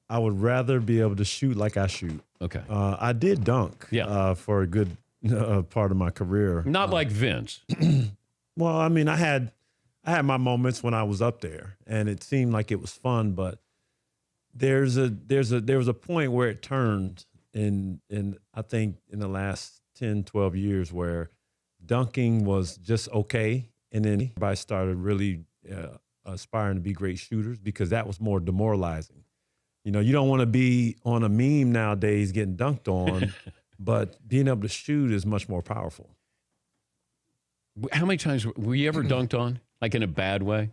I would rather be able to shoot like I shoot. Okay. I did dunk for a good part of my career. Not like Vince. Well, I mean, I had my moments when I was up there, and it seemed like it was fun. But there was a point where it turned in I think in the last 10, 12 years where dunking was just okay, and then everybody started really aspiring to be great shooters because that was more demoralizing. You know, you don't want to be on a meme nowadays getting dunked on, but being able to shoot is much more powerful. How many times were you ever dunked on, like in a bad way?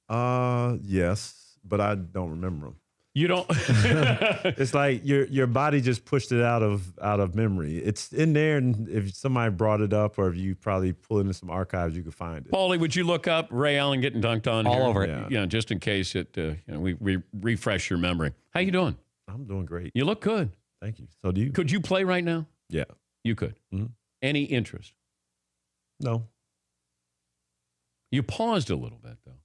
Yes, but I don't remember them. You don't? It's like your body just pushed it out of memory. It's in there, and if somebody brought it up, or if you probably pull into some archives, you could find it. Paulie, would you look up Ray Allen getting dunked on? All here? over it. Yeah. You know, just in case we refresh your memory. How you doing? I'm doing great. You look good. Thank you. So do you? Could you play right now? Yeah. You could. Mhm. Any interest? No. You paused a little bit, though.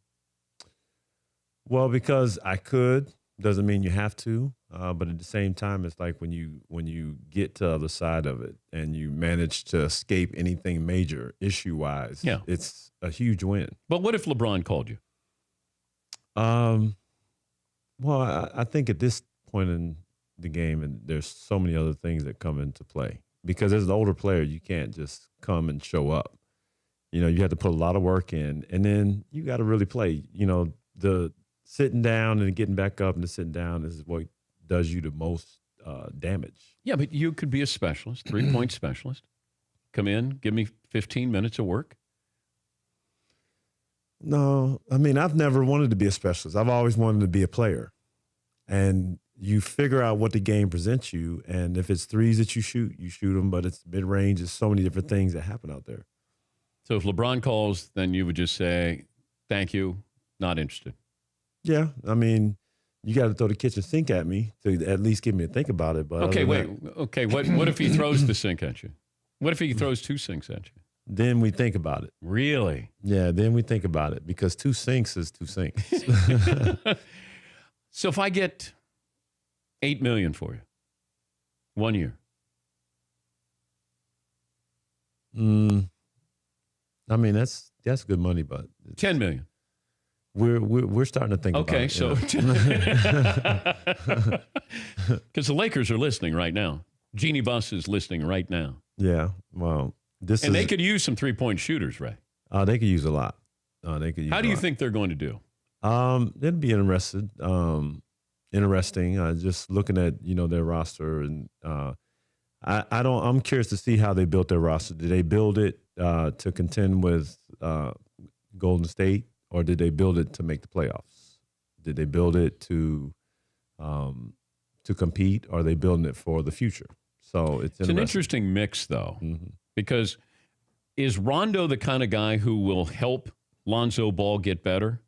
Well, because I could doesn't mean you have to. But at the same time, it's like when you get to the other side of it and you manage to escape anything major issue-wise, it's a huge win. But what if LeBron called you? Well, I think at this point in the game, and there's so many other things that come into play. Because as an older player, you can't just come and show up. You know, you have to put a lot of work in, and then you got to really play. You know, the sitting down and getting back up and the sitting down is what does you the most damage. Yeah, but you could be a specialist, three-point specialist. Come in, give me 15 minutes of work. No, I mean, I've never wanted to be a specialist. I've always wanted to be a player. And you figure out what the game presents you, and if it's threes that you shoot them, but it's mid-range. There's so many different things that happen out there. So if LeBron calls, then you would just say, thank you, not interested. Yeah, I mean, you got to throw the kitchen sink at me to at least get me to think about it. But okay, wait. Okay, what if he throws the sink at you? What if he throws two sinks at you? Then we think about it. Really? Yeah, then we think about it because two sinks is two sinks. So if I get $8 million for you, 1 year. I mean, that's good money, but $10 million. We're starting to think about it. Okay, so because the Lakers are listening right now. Jeannie Buss is listening right now. Yeah, well, they could use some three-point shooters, Ray. They could use a lot. They could use. How do you think they're going to do? It'd be interesting. Just looking at their roster, and I'm curious to see how they built their roster. Did they build it to contend with Golden State, or did they build it to make the playoffs? Did they build it to compete, or are they building it for the future? So it's an interesting mix, though, because is Rondo the kind of guy who will help Lonzo Ball get better?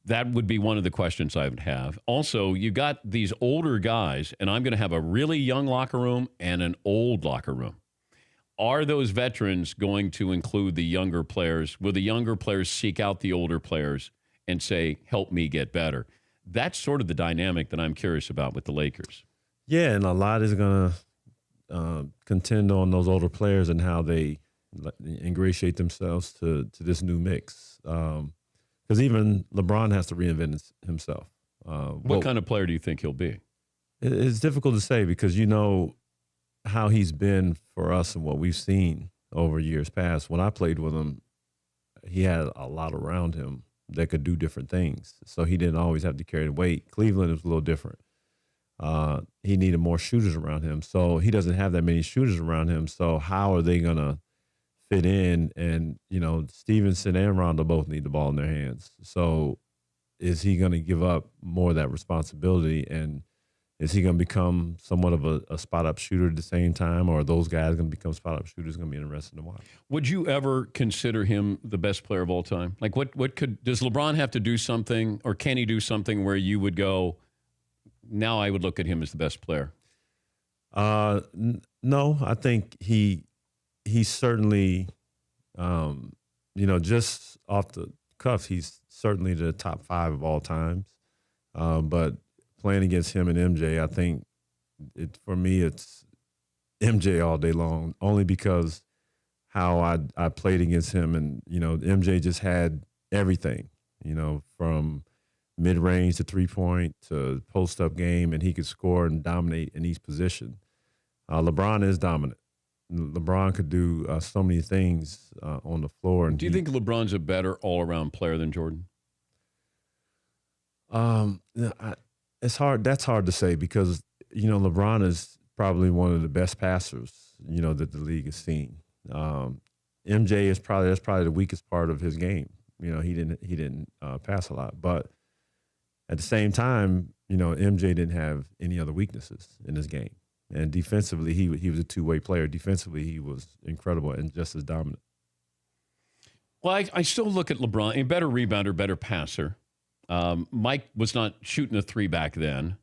That would be one of the questions I would have. Also, you got these older guys, and I'm going to have a really young locker room and an old locker room. Are those veterans going to include the younger players? Will the younger players seek out the older players and say, help me get better? That's sort of the dynamic that I'm curious about with the Lakers. Yeah, and a lot is going to contend on those older players and how they ingratiate themselves to this new mix. Because even LeBron has to reinvent himself. What kind of player do you think he'll be? It's difficult to say because you know how he's been for us and what we've seen over years past. When I played with him, he had a lot around him that could do different things. So he didn't always have to carry the weight. Cleveland is a little different. He needed more shooters around him. So he doesn't have that many shooters around him. So how are they going to fit in? And, Stevenson and Rondo both need the ball in their hands. So is he going to give up more of that responsibility? And is he going to become somewhat of a spot-up shooter at the same time? Or are those guys going to become spot-up shooters? Going to be interesting to watch. Would you ever consider him the best player of all time? Like, does LeBron have to do something, or can he do something where you would go, now I would look at him as the best player? No, I think he's certainly, just off the cuff, he's certainly the top 5 of all times. But playing against him and MJ, I think for me it's MJ all day long, only because how I played against him, and MJ just had everything, from mid-range to three-point to post-up game, and he could score and dominate in each position. LeBron is dominant. LeBron could do so many things on the floor. And do you think LeBron's a better all-around player than Jordan? It's hard. That's hard to say because LeBron is probably one of the best passers that the league has seen. MJ is probably the weakest part of his game. He didn't pass a lot, but at the same time, MJ didn't have any other weaknesses in his game. And defensively, he was a two-way player. Defensively, he was incredible and just as dominant. Well, I still look at LeBron, a better rebounder, better passer. Mike was not shooting a three back then.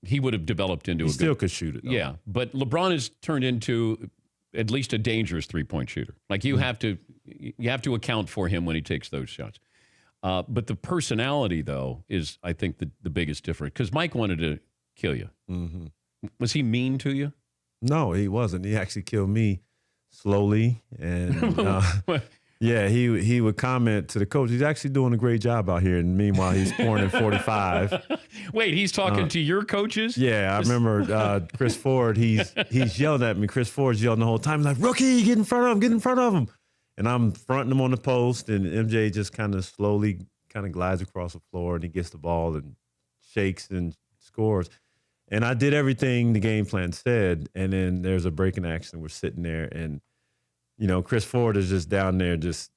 He would have developed into he still could shoot it, though. Yeah, but LeBron has turned into at least a dangerous three-point shooter. Like you have to account for him when he takes those shots. But the personality, though, is, I think, the biggest difference. Because Mike wanted to kill you. Mm-hmm. Was he mean to you? No, he wasn't. He actually killed me slowly. And, yeah, he would comment to the coach, he's actually doing a great job out here. And meanwhile, he's scoring in 45. Wait, he's talking to your coaches? Yeah, I remember Chris Ford, he's yelling at me. Chris Ford's yelling the whole time. He's like, rookie, get in front of him. And I'm fronting him on the post, and MJ just kind of slowly glides across the floor, and he gets the ball and shakes and scores. And I did everything the game plan said, and then there's a break in action. We're sitting there, and, Chris Ford is just down there just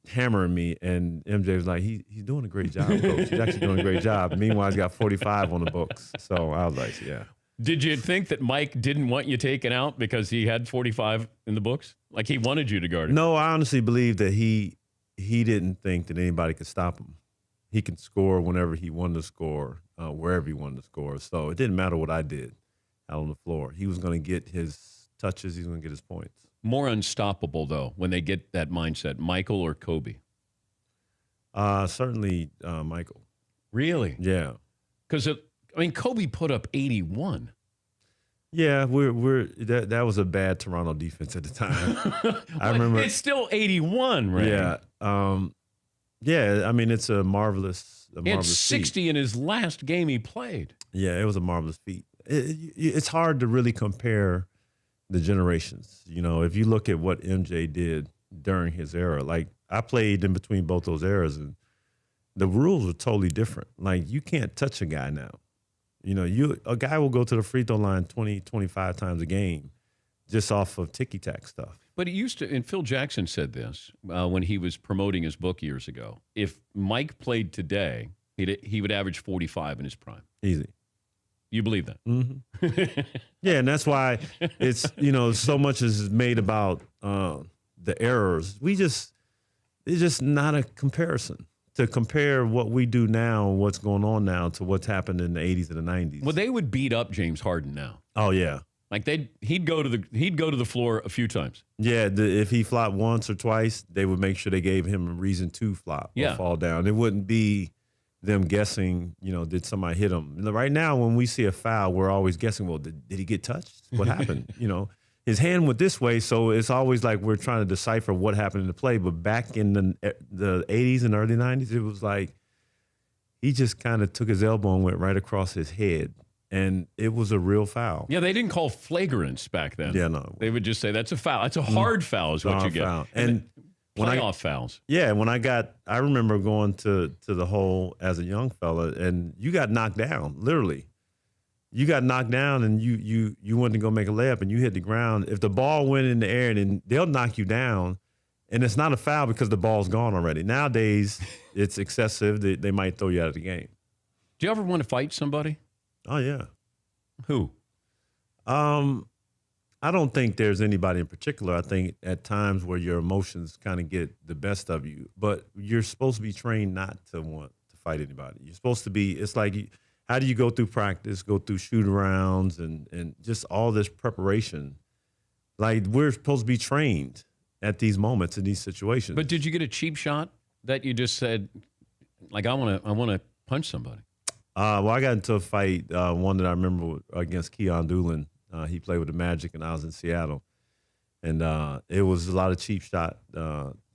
hammering me, and MJ was like, he's doing a great job, coach. He's actually doing a great job. Meanwhile, he's got 45 on the books. So I was like, yeah. Did you think that Mike didn't want you taken out because he had 45 in the books? Like he wanted you to guard him? No, I honestly believe that he didn't think that anybody could stop him. He can score whenever he wanted to score, wherever he wanted to score. So it didn't matter what I did out on the floor. He was going to get his touches. He was going to get his points. More unstoppable, though, when they get that mindset, Michael or Kobe? Certainly Michael. Really? Yeah. Because, Kobe put up 81. Yeah, that was a bad Toronto defense at the time. I remember. It's still 81, right? Yeah. Yeah, it's a marvelous He had 60 feat. in his last game he played. Yeah, it was a marvelous feat. It's hard to really compare the generations. If you look at what MJ did during his era, like I played in between both those eras, and the rules are totally different. Like you can't touch a guy now. A guy will go to the free throw line 20, 25 times a game just off of ticky-tack stuff. But he used to, and Phil Jackson said this when he was promoting his book years ago. If Mike played today, he would average 45 in his prime. Easy. You believe that? Mm-hmm. Yeah, and that's why it's, so much is made about the errors. It's just not a comparison. To compare what we do now, what's going on now, to what's happened in the 80s and the 90s. Well, they would beat up James Harden now. Oh, yeah. Like he'd go to the floor a few times. Yeah, if he flopped once or twice, they would make sure they gave him a reason to flop or fall down. It wouldn't be them guessing, did somebody hit him? Right now, when we see a foul, we're always guessing, well, did he get touched? What happened? His hand went this way, so it's always like we're trying to decipher what happened in the play. But back in the 80s and early 90s, it was like he just kind of took his elbow and went right across his head. And it was a real foul. Yeah, they didn't call flagrants back then. Yeah, no. They would just say, that's a foul. That's a hard foul is what you get. Foul. And playoff fouls. Yeah, I remember going to the hole as a young fella, and you got knocked down, literally. You got knocked down, and you went to go make a layup, and you hit the ground. If the ball went in the air, then they'll knock you down, and it's not a foul because the ball's gone already. Nowadays, it's excessive. They might throw you out of the game. Do you ever want to fight somebody? Oh, yeah. Who? I don't think there's anybody in particular. I think at times where your emotions kind of get the best of you, but you're supposed to be trained not to want to fight anybody. You're supposed to be, it's like, how do you go through practice, go through shoot-arounds and just all this preparation? Like, we're supposed to be trained at these moments in these situations. But did you get a cheap shot that you just said, like, I want to punch somebody? Well, I got into a fight, one that I remember against Keon Doolin. He played with the Magic, and I was in Seattle. And it was a lot of cheap shot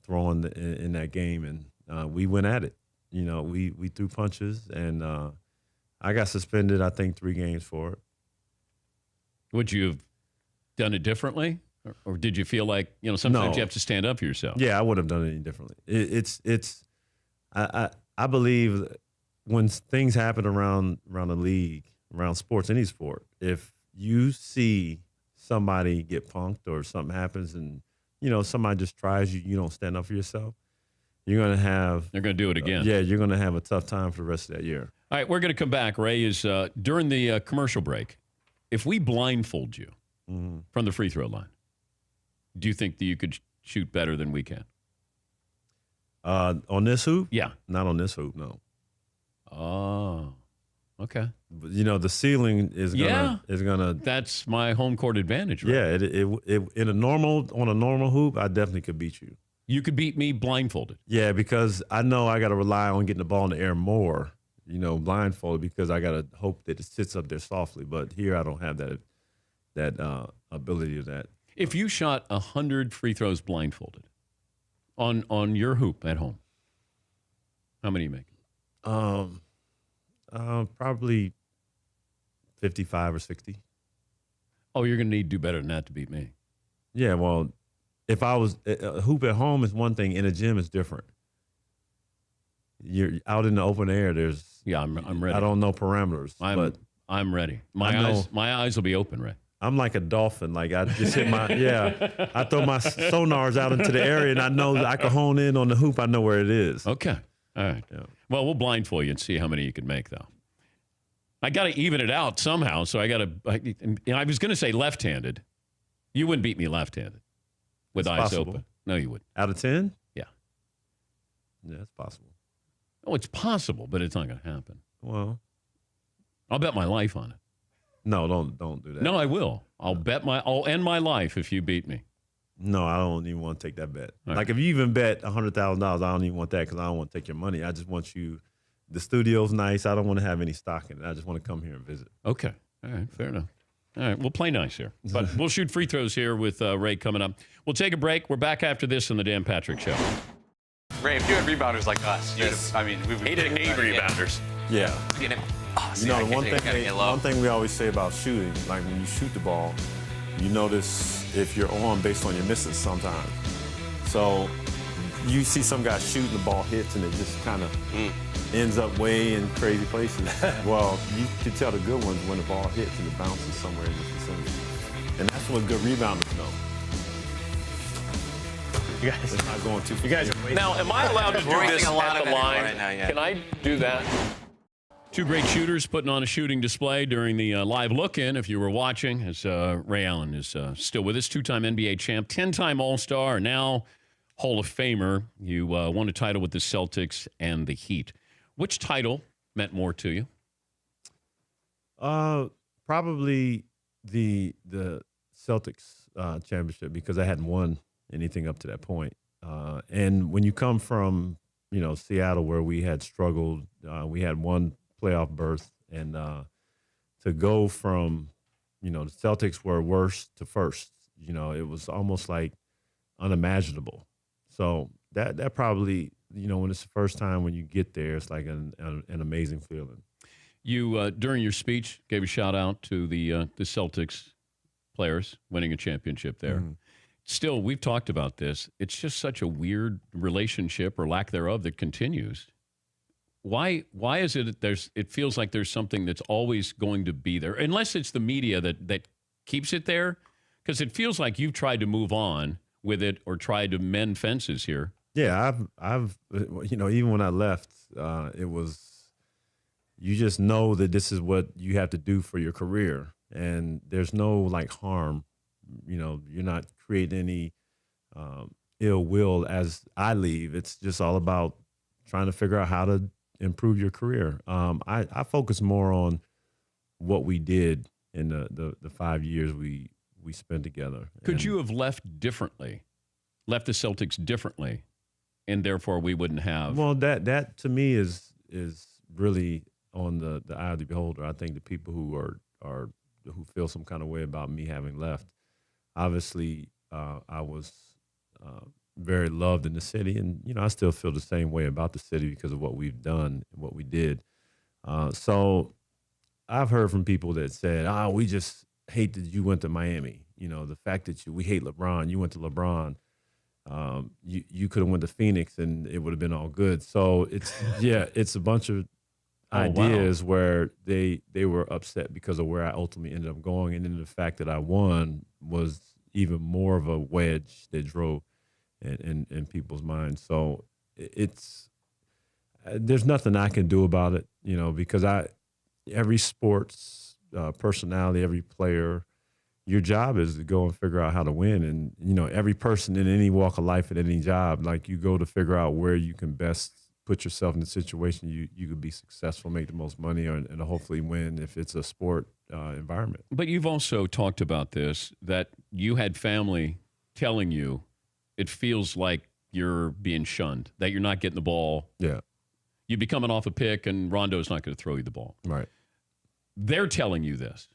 throwing in that game, and we went at it. We threw punches, and I got suspended, I think, 3 games for it. Would you have done it differently? Or did you feel like, sometimes you have to stand up for yourself? Yeah, I wouldn't have done it any differently. I believe when things happen around the league, around sports, any sport, if you see somebody get punked or something happens and, somebody just tries you, you don't stand up for yourself, you're going to have... They're going to do it again. You're going to have a tough time for the rest of that year. All right, we're going to come back. Ray, is during the commercial break, if we blindfold you from the free throw line, do you think that you could shoot better than we can? On this hoop? Yeah. Not on this hoop, no. Oh, okay. But, the ceiling is gonna. That's my home court advantage, right? Yeah, on a normal hoop, I definitely could beat you. You could beat me blindfolded. Yeah, because I know I got to rely on getting the ball in the air more, blindfolded, because I got to hope that it sits up there softly. But here I don't have that ability of that. If you shot 100 free throws blindfolded on your hoop at home, how many you make? Probably 55 or 60. Oh, you're going to need to do better than that to beat me. Yeah, well, if I was a hoop at home is one thing, in a gym is different. You're out in the open air. I'm ready. I don't know parameters, but I'm ready. My eyes will be open, Ray. I'm like a dolphin. Like I just hit I throw my sonars out into the area, and I know I can hone in on the hoop. I know where it is. Okay. All right. Yeah. Well, we'll blindfold you and see how many you can make, though. I got to even it out somehow, so I was going to say left-handed. You wouldn't beat me left-handed with eyes open. No, you wouldn't. Out of 10? Yeah. Yeah, it's possible. Oh, it's possible, but it's not going to happen. Well, I'll bet my life on it. No, don't do that. No, I will. I'll end my life if you beat me. No, I don't even want to take that bet. All like, if you even bet $100,000, I don't even want that, because I don't want to take your money. I just want you. The studio's nice. I don't want to have any stock in it. I just want to come here and visit. Okay. All right. Fair enough. All right. We'll play nice here. But we'll shoot free throws here with Ray coming up. We'll take a break. We're back after this on the Dan Patrick Show. Ray, if you had rebounders like us, we would he didn't need rebounders. Yeah. The one thing we always say about shooting, like when you shoot the ball, you notice if you're on based on your misses sometimes. So you see some guy shooting, the ball hits, and it just kind of ends up way in crazy places. Well, you can tell the good ones when the ball hits and it bounces somewhere in the vicinity. And that's what good rebounders know. You guys are not going too far. You guys are now, am I allowed to do this at the line? Right now, yeah. Can I do that? Two great shooters putting on a shooting display during the live look-in, if you were watching, as Ray Allen is still with us, 2-time NBA champ, 10-time All-Star, now Hall of Famer. You won a title with the Celtics and the Heat. Which title meant more to you? Probably the Celtics championship, because I hadn't won anything up to that point. And when you come from, Seattle, where we had struggled, we had one playoff berth, and to go from, the Celtics were worst to first, it was almost like unimaginable. So that probably, when it's the first time when you get there, it's like an amazing feeling. You, during your speech, gave a shout out to the Celtics players winning a championship there. Mm-hmm. Still, we've talked about this. It's just such a weird relationship, or lack thereof, that continues. Why is it it feels like there's something that's always going to be there, unless it's the media that keeps it there? Because it feels like you've tried to move on with it or tried to mend fences here. Yeah, I've even when I left, it was, you just know that this is what you have to do for your career, and there's no harm. You're not creating any ill will as I leave. It's just all about trying to figure out how to improve your career. I focus more on what we did in the 5 years we spent together. Could you have left the Celtics differently, and therefore we wouldn't have? Well, that to me is really on the eye of the beholder. I think the people who who feel some kind of way about me having left, obviously, I was very loved in the city, and I still feel the same way about the city because of what we've done and what we did. So I've heard from people that said, "Oh, we just hate that you went to Miami. The fact that we hate LeBron. You went to LeBron. You could have went to Phoenix and it would have been all good." So it's a bunch of ideas where they were upset because of where I ultimately ended up going, and then the fact that I won was even more of a wedge that drove in people's minds. So there's nothing I can do about it, because every sports personality, every player, your job is to go and figure out how to win. And, every person in any walk of life at any job, like you go to figure out where you can best put yourself in a situation you could be successful, make the most money, and hopefully win if it's a sport environment. But you've also talked about this, that you had family telling you it feels like you're being shunned, that you're not getting the ball. Yeah. You'd be coming off a pick, and Rondo's not going to throw you the ball. Right. They're telling you this.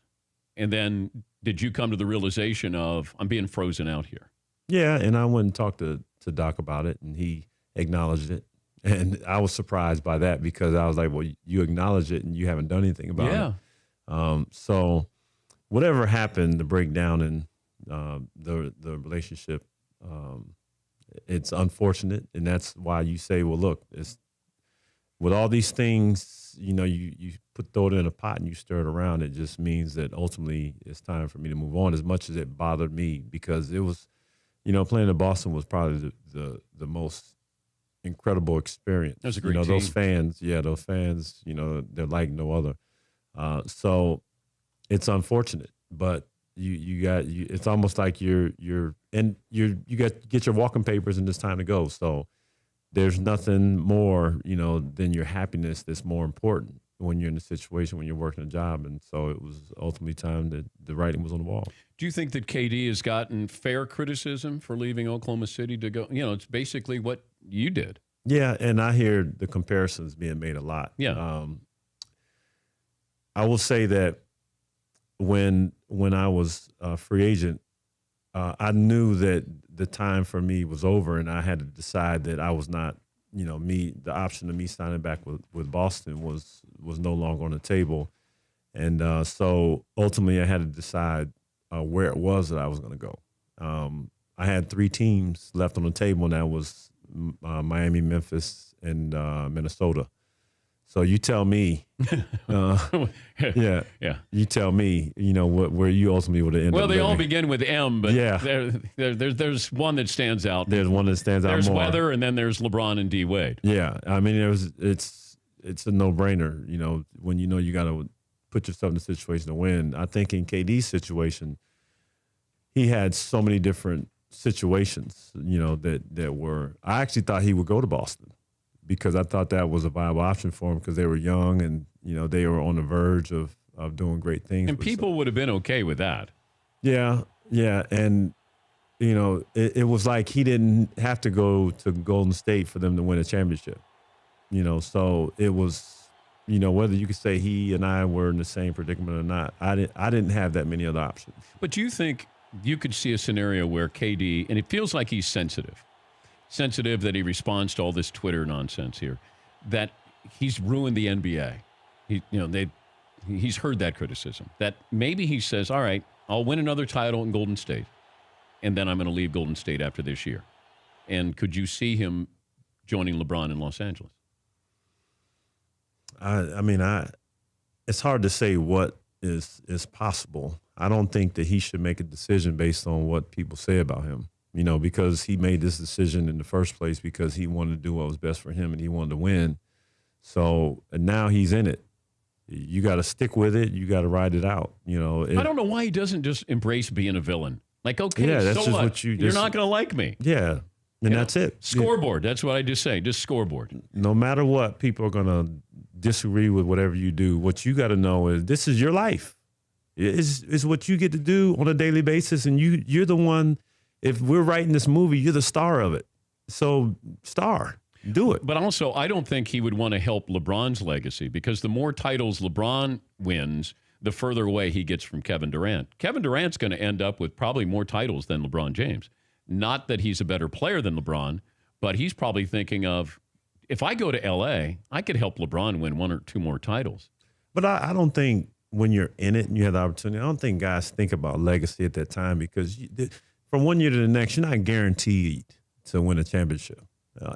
And then did you come to the realization of, I'm being frozen out here? Yeah, and I went and talked to Doc about it, and he acknowledged it. And I was surprised by that because I was like, well, you acknowledge it, and you haven't done anything about it. So whatever happened, the breakdown in the relationship, it's unfortunate, and that's why you say, well, look, it's with all these things, you throw it in a pot and you stir it around. It just means that ultimately it's time for me to move on, as much as it bothered me, because it was, playing in Boston was probably the most incredible experience. That was a great team. Those fans, they're like no other. So it's unfortunate, but it's almost like you get your walking papers and it's time to go. So there's nothing more, than your happiness that's more important when you're in a situation, when you're working a job. And so it was ultimately time that the writing was on the wall. Do you think that KD has gotten fair criticism for leaving Oklahoma City to go? It's basically what you did. Yeah, and I hear the comparisons being made a lot. Yeah. I will say that when I was a free agent, I knew that the time for me was over, and I had to decide that I was not, the option of me signing back with Boston was no longer on the table. And so ultimately I had to decide where it was that I was going to go. I had 3 teams left on the table, and that was Miami, Memphis, and Minnesota. So you tell me, you tell me, where you ultimately would have ended up. Well, they living. all begin with M, but there's one that stands out. There's one that stands out more. There's weather, and then there's LeBron and D Wade. Yeah, I mean, it's a no-brainer. When you got to put yourself in a situation to win. I think in KD's situation, he had so many different situations, that were. I actually thought he would go to Boston, because I thought that was a viable option for him, because they were young and, they were on the verge of doing great things. And people would have been okay with that. Yeah. And, it was like he didn't have to go to Golden State for them to win a championship. So it was, whether you could say he and I were in the same predicament or not, I didn't have that many other options. But do you think you could see a scenario where KD, and it feels like he's sensitive that he responds to all this Twitter nonsense here, that he's ruined the NBA. He's heard that criticism, that maybe he says, all right, I'll win another title in Golden State, and then I'm going to leave Golden State after this year. And could you see him joining LeBron in Los Angeles? I mean, it's hard to say what is possible. I don't think that he should make a decision based on what people say about him. Because he made this decision in the first place because he wanted to do what was best for him and he wanted to win. So now he's in it. You got to stick with it. You got to ride it out. I don't know why he doesn't just embrace being a villain. Like, okay, that's so just what? You're not going to like me. Yeah, and that's it. Scoreboard. That's what I just say. Just scoreboard. No matter what, people are going to disagree with whatever you do. What you got to know is this is your life. It's what you get to do on a daily basis, and you're the one. If we're writing this movie, you're the star of it. So star. do it. But also, I don't think he would want to help LeBron's legacy because the more titles LeBron wins, the further away he gets from Kevin Durant. Kevin Durant's going to end up with probably more titles than LeBron James. Not that he's a better player than LeBron, but he's probably thinking of, if I go to L.A., I could help LeBron win 1 or 2 more titles. But I don't think when you're in it and you have the opportunity, I don't think guys think about legacy at that time because from one year to the next, you're not guaranteed to win a championship.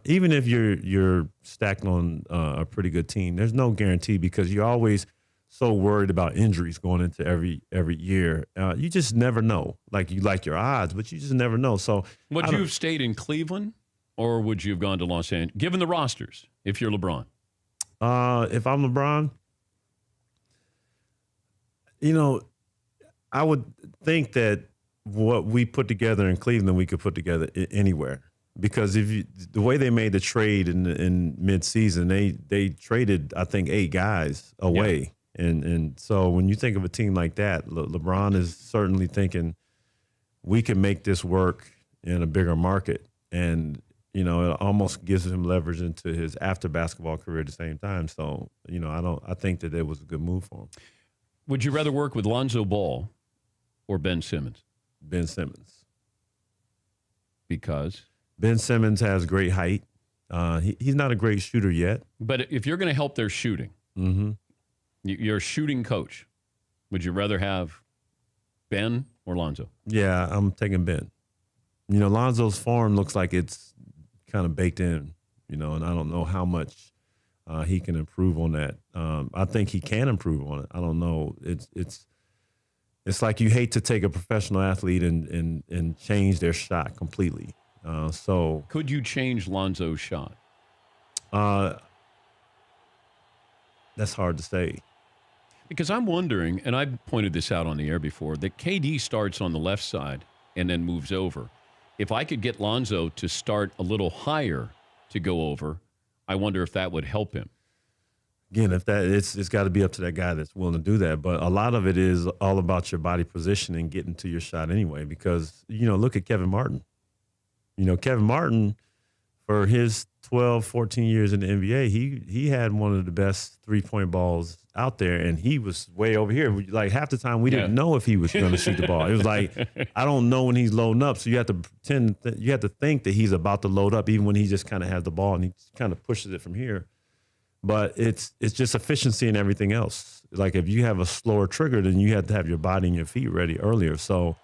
Even if you're stacked on a pretty good team, there's no guarantee because you're always so worried about injuries going into every year. You just never know. Like you like your odds, but you just never know. So would you have stayed in Cleveland or would you have gone to Los Angeles, given the rosters, if you're LeBron? If I'm LeBron, I would think that what we put together in Cleveland, we could put together anywhere. Because the way they made the trade in mid-season, they traded, I think, 8 guys away. Yeah. And so when you think of a team like that, LeBron is certainly thinking we can make this work in a bigger market. And, it almost gives him leverage into his after-basketball career at the same time. So, I think that it was a good move for him. Would you rather work with Lonzo Ball or Ben Simmons? Ben Simmons. Because? Ben Simmons has great height. He's not a great shooter yet. But if you're going to help their shooting, you're a shooting coach, would you rather have Ben or Lonzo? Yeah, I'm taking Ben. Lonzo's form looks like it's kind of baked in, and I don't know how much he can improve on that. I think he can improve on it. I don't know. It's like you hate to take a professional athlete and change their shot completely. So could you change Lonzo's shot? That's hard to say. Because I'm wondering, and I pointed this out on the air before, that KD starts on the left side and then moves over. If I could get Lonzo to start a little higher to go over, I wonder if that would help him. Again, it's got to be up to that guy that's willing to do that. But a lot of it is all about your body position and getting to your shot anyway. Because look at Kevin Martin. Kevin Martin, for his 12, 14 years in the NBA, he had one of the best three-point balls out there, and he was way over here. Like half the time, we didn't know if he was going to shoot the ball. It was like, I don't know when he's loading up, so you have to pretend, you have to think that he's about to load up, even when he just kind of has the ball and he kind of pushes it from here. But it's just efficiency and everything else. Like if you have a slower trigger, then you have to have your body and your feet ready earlier. So,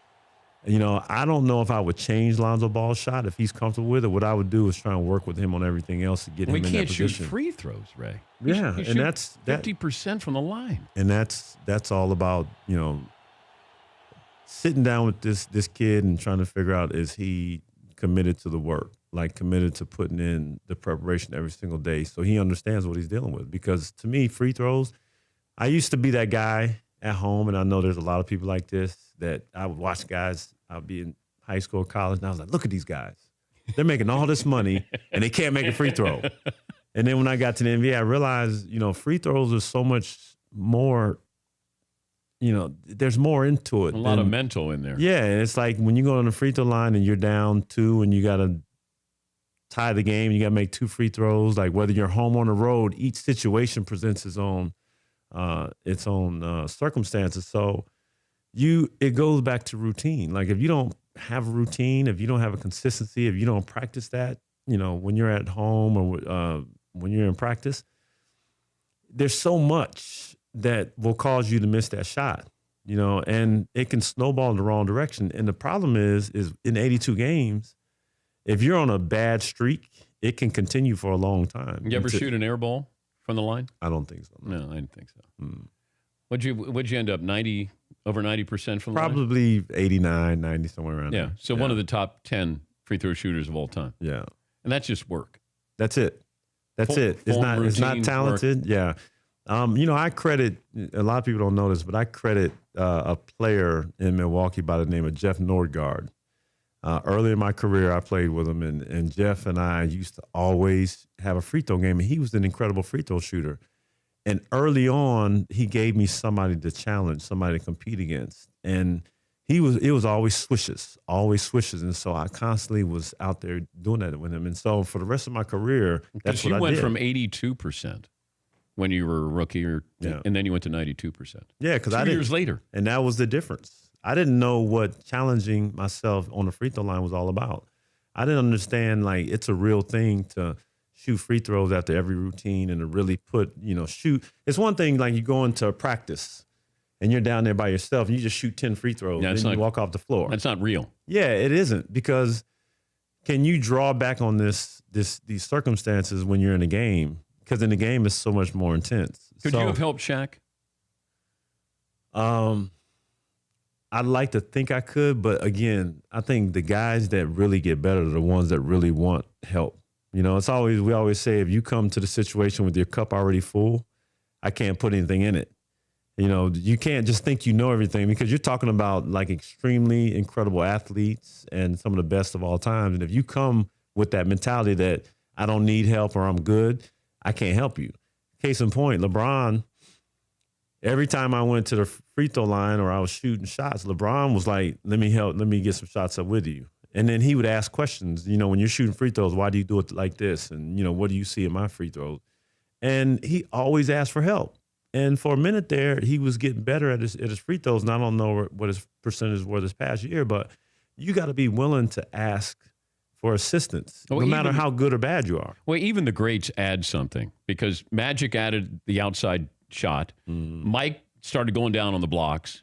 I don't know if I would change Lonzo Ball's shot if he's comfortable with it. What I would do is try and work with him on everything else to get him in that position. We can't shoot free throws, Ray. Yeah, and that's 50% from the line. And that's all about sitting down with this kid and trying to figure out, is he committed to the work, like committed to putting in the preparation every single day, so he understands what he's dealing with. Because to me, free throws, I used to be that guy at home, and I know there's a lot of people like this, that I would watch guys. I'd be in high school, college, and I was like, look at these guys. They're making all this money, and they can't make a free throw. And then when I got to the NBA, I realized, free throws are so much more, there's more into it. A lot of mental in there. Yeah, and it's like when you go on the free throw line and you're down 2 and you got to tie the game, you got to make 2 free throws. Like whether you're home on the road, each situation presents its own circumstances. So it goes back to routine. Like if you don't have a routine, if you don't have a consistency, if you don't practice that, when you're at home or when you're in practice, there's so much that will cause you to miss that shot, and it can snowball in the wrong direction. And the problem is in 82 games, if you're on a bad streak, it can continue for a long time. You ever shoot an air ball from the line? I don't think so. No, I didn't think so. What'd you end up, over 90% from the line? Probably 89, 90, somewhere around there. So one of the top 10 free throw shooters of all time. Yeah. And that's just work. That's it. It's not talented. Work. Yeah. I credit, a lot of people don't know this, but I credit a player in Milwaukee by the name of Jeff Nordgaard. Early in my career, I played with him, and Jeff and I used to always have a free throw game, and he was an incredible free throw shooter. And early on, he gave me somebody to challenge, somebody to compete against. And it was always swishes. And so I constantly was out there doing that with him. And so for the rest of my career, that's what I did. You went from 82% when you were a rookie, and then you went to 92%. Yeah, because 2 years later. And that was the difference. I didn't know what challenging myself on the free throw line was all about. I didn't understand, like, it's a real thing to shoot free throws after every routine and to really shoot. It's one thing, like, you go into a practice and you're down there by yourself and you just shoot 10 free throws and then you walk off the floor. That's not real. Yeah, it isn't, because can you draw back on these circumstances when you're in a game? Because in the game, it's so much more intense. Could you have helped Shaq? I'd like to think I could, but again, I think the guys that really get better are the ones that really want help. We always say, if you come to the situation with your cup already full, I can't put anything in it. You can't just think you know everything, because you're talking about, like, extremely incredible athletes and some of the best of all time. And if you come with that mentality that I don't need help or I'm good, I can't help you. Case in point, LeBron, every time I went to the free throw line or I was shooting shots, LeBron was like, let me get some shots up with you. And then he would ask questions, when you're shooting free throws, why do you do it like this? And, what do you see in my free throws? And he always asked for help. And for a minute there, he was getting better at his free throws. And I don't know what his percentage were this past year, but you got to be willing to ask for assistance, no matter how good or bad you are. Well, even the greats add something, because Magic added the outside shot. Mike started going down on the blocks.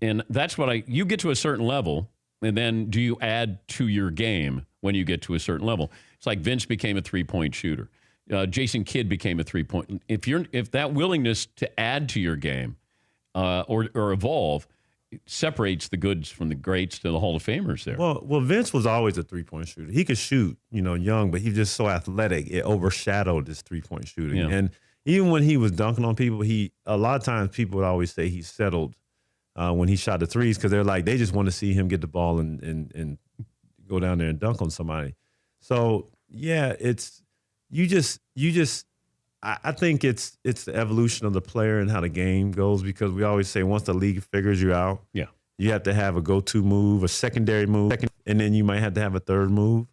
And that's what you get to a certain level, and then do you add to your game when you get to a certain level? It's like Vince became a three-point shooter. Jason Kidd became a three-point. If that willingness to add to your game or evolve separates the goods from the greats to the Hall of Famers there. Well, Vince was always a three-point shooter. He could shoot, young, but he's just so athletic. It overshadowed his three-point shooting. Yeah. And even when he was dunking on people, a lot of times people would always say he settled when he shot the threes, because they're like, they just want to see him get the ball and go down there and dunk on somebody. So yeah, I think it's the evolution of the player and how the game goes, because we always say once the league figures you out, you have to have a go-to move, a secondary move, and then you might have to have a third move.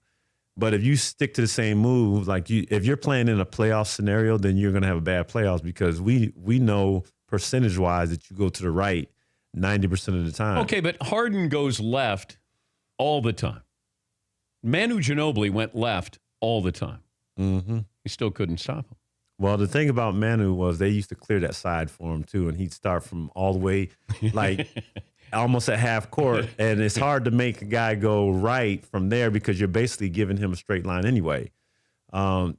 But if you stick to the same move, if you're playing in a playoff scenario, then you're going to have a bad playoffs, because we know percentage-wise that you go to the right 90% of the time. Okay, but Harden goes left all the time. Manu Ginobili went left all the time. Mm-hmm. He still couldn't stop him. Well, the thing about Manu was they used to clear that side for him too, and he'd start from all the way, like almost at half court, and it's hard to make a guy go right from there because you're basically giving him a straight line anyway.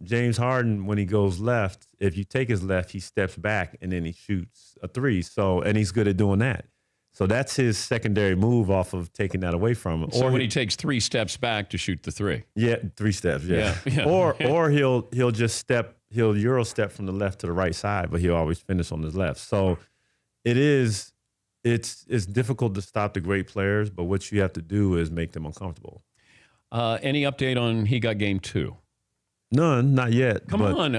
James Harden, when he goes left, if you take his left, he steps back and then he shoots a three. And he's good at doing that. So that's his secondary move off of taking that away from him. So when he takes 3 steps back to shoot the three. Yeah, 3 steps, yeah. Or he'll just Euro step from the left to the right side, but he'll always finish on his left. So it's difficult to stop the great players, but what you have to do is make them uncomfortable. Any update on He Got Game 2? None, not yet. Come on.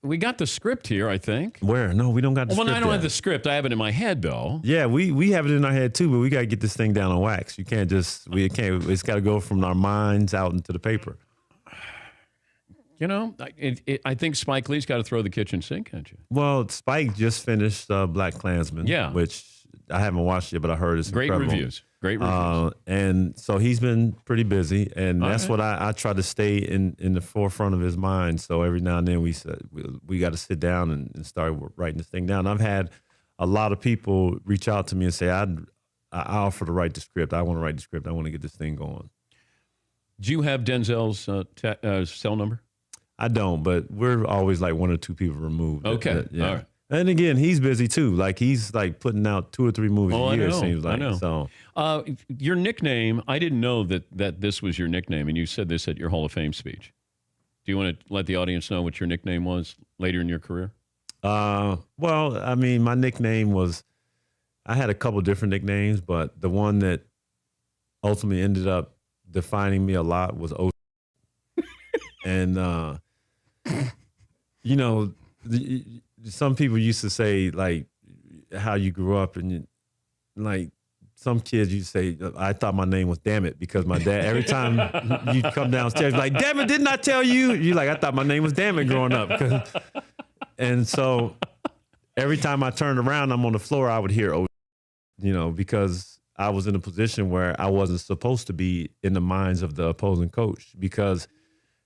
We got the script here, I think. Where? No, we don't got the script. Well, I don't yet. have the script. I have it in my head, though. Yeah, we have it in our head too, but we got to get this thing down on wax. You can't it's got to go from our minds out into the paper. I think Spike Lee's got to throw the kitchen sink at you. Well, Spike just finished Black Klansman, which I haven't watched yet, but I heard it's great incredible. reviews. Great reviews. And so he's been pretty busy, and that's what I try to stay in the forefront of his mind. So every now and then we got to sit down and start writing this thing down. I've had a lot of people reach out to me and say, I offer to write the script. I want to write the script. I want to get this thing going. Do you have Denzel's cell number? I don't, but we're always like 1 or 2 people removed. Okay. Yeah. All right. And again, he's busy too. Like he's like putting out 2 or 3 movies a year. It seems like. I know. So your nickname, I didn't know that this was your nickname, and you said this at your Hall of Fame speech. Do you want to let the audience know what your nickname was later in your career? Well, I mean, my nickname was, I had a couple different nicknames, but the one that ultimately ended up defining me a lot was O. And some people used to say like how you grew up, and like some kids, you say, I thought my name was Damn It, because my dad, every time you come downstairs, like, damn it, didn't I tell you? You're like, I thought my name was Damn It growing up. And so every time I turned around, I'm on the floor, I would hear, oh, because I was in a position where I wasn't supposed to be in the minds of the opposing coach, because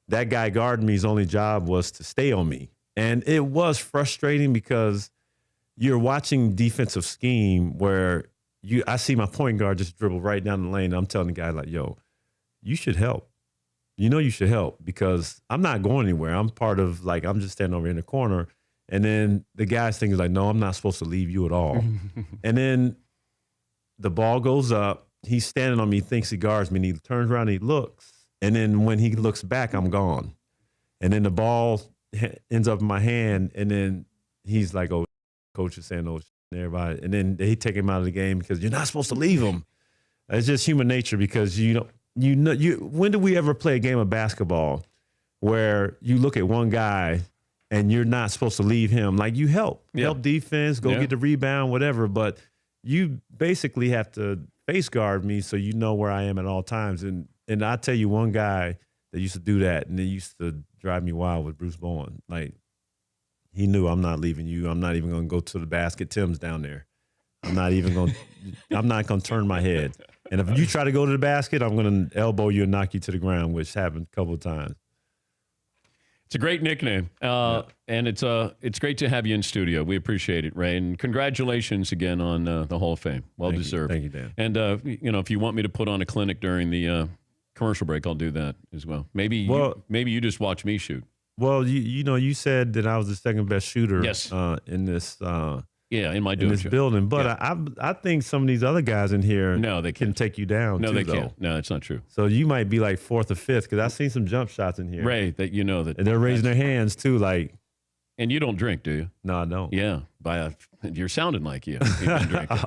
that guy guarding me's only job was to stay on me. And it was frustrating because you're watching defensive scheme where I see my point guard just dribble right down the lane. I'm telling the guy, like, yo, you should help. You should help, because I'm not going anywhere. I'm part of, like, I'm just standing over in the corner. And then the guy's thinking, like, no, I'm not supposed to leave you at all. And then the ball goes up. He's standing on me, thinks he guards me, and he turns around and he looks. And then when he looks back, I'm gone. And then the ball ends up in my hand, and then he's like, oh, coach is saying, oh, everybody. And then they take him out of the game because you're not supposed to leave him. It's just human nature, because when do we ever play a game of basketball where you look at one guy and you're not supposed to leave him? Like, you help defense, go get the rebound, whatever. But you basically have to face guard me so you know where I am at all times. And I tell you, one guy that used to do that, and it used to drive me wild, with Bruce Bowen. Like, he knew, I'm not leaving you. I'm not even going to go to the basket. Tim's down there. I'm not going to turn my head. And if you try to go to the basket, I'm going to elbow you and knock you to the ground, which happened a couple of times. It's a great nickname, and it's great to have you in studio. We appreciate it, Ray, and congratulations again on the Hall of Fame. Well deserved. Thank you, Dan. And if you want me to put on a clinic during the commercial break, I'll do that as well. Maybe you just watch me shoot. Well, you said that I was the second best shooter. Yes. In this. In my in this building, but I think some of these other guys in here, they can take you down. No, too, they though. can't. No, it's not true. So you might be like fourth or fifth, because I've seen some jump shots in here. Ray, that and they're raising their hands too, like. And you don't drink, do you? No, I don't. Yeah, you're sounding like you've been drinking.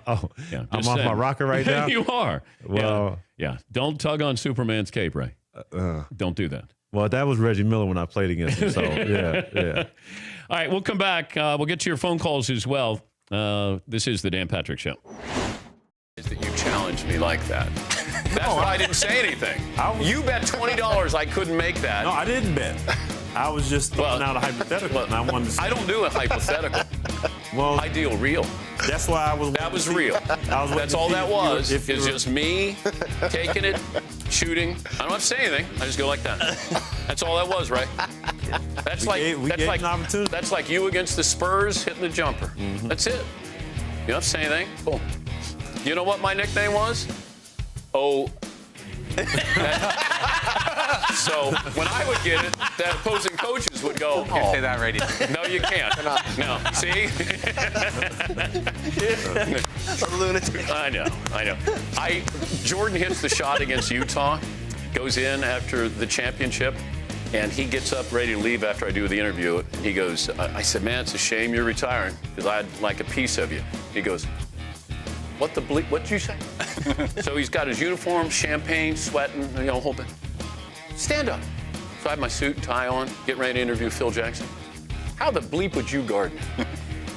Yeah, I'm off my rocker right now. You are. Well, yeah. Don't tug on Superman's cape, Ray. Don't do that. Well, that was Reggie Miller when I played against him. So yeah. All right, we'll come back. We'll get to your phone calls as well. This is the Dan Patrick Show. Is that you challenged me like that? That's why I didn't say anything. You bet $20 I couldn't make that. No, I didn't bet. I was just throwing out a hypothetical, and I wanted to see. I don't do a hypothetical. Well, I deal real. That's why I was. That was real. That's all that was. It's just me taking it, shooting. I don't have to say anything. I just go like that. That's all that was, right? That's like you against the Spurs hitting the jumper. Mm-hmm. That's it. You don't have to say anything. Boom. You know what my nickname was? Oh. So when I would get it, the opposing coaches would go, You can't say that radio. No, you can't. No. See? A lunatic. I know. Jordan hits the shot against Utah, goes in after the championship, and he gets up ready to leave after I do the interview. And he goes, I said, man, it's a shame you're retiring, because I'd like a piece of you. He goes, what the bleep? What'd you say? So he's got his uniform, champagne, sweating, whole bit. Stand up. So I have my suit and tie on, getting ready to interview Phil Jackson. How the bleep would you guard me?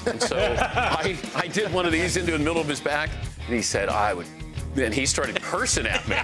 And so I did one of these into the middle of his back, and he said, I would. And he started cursing at me.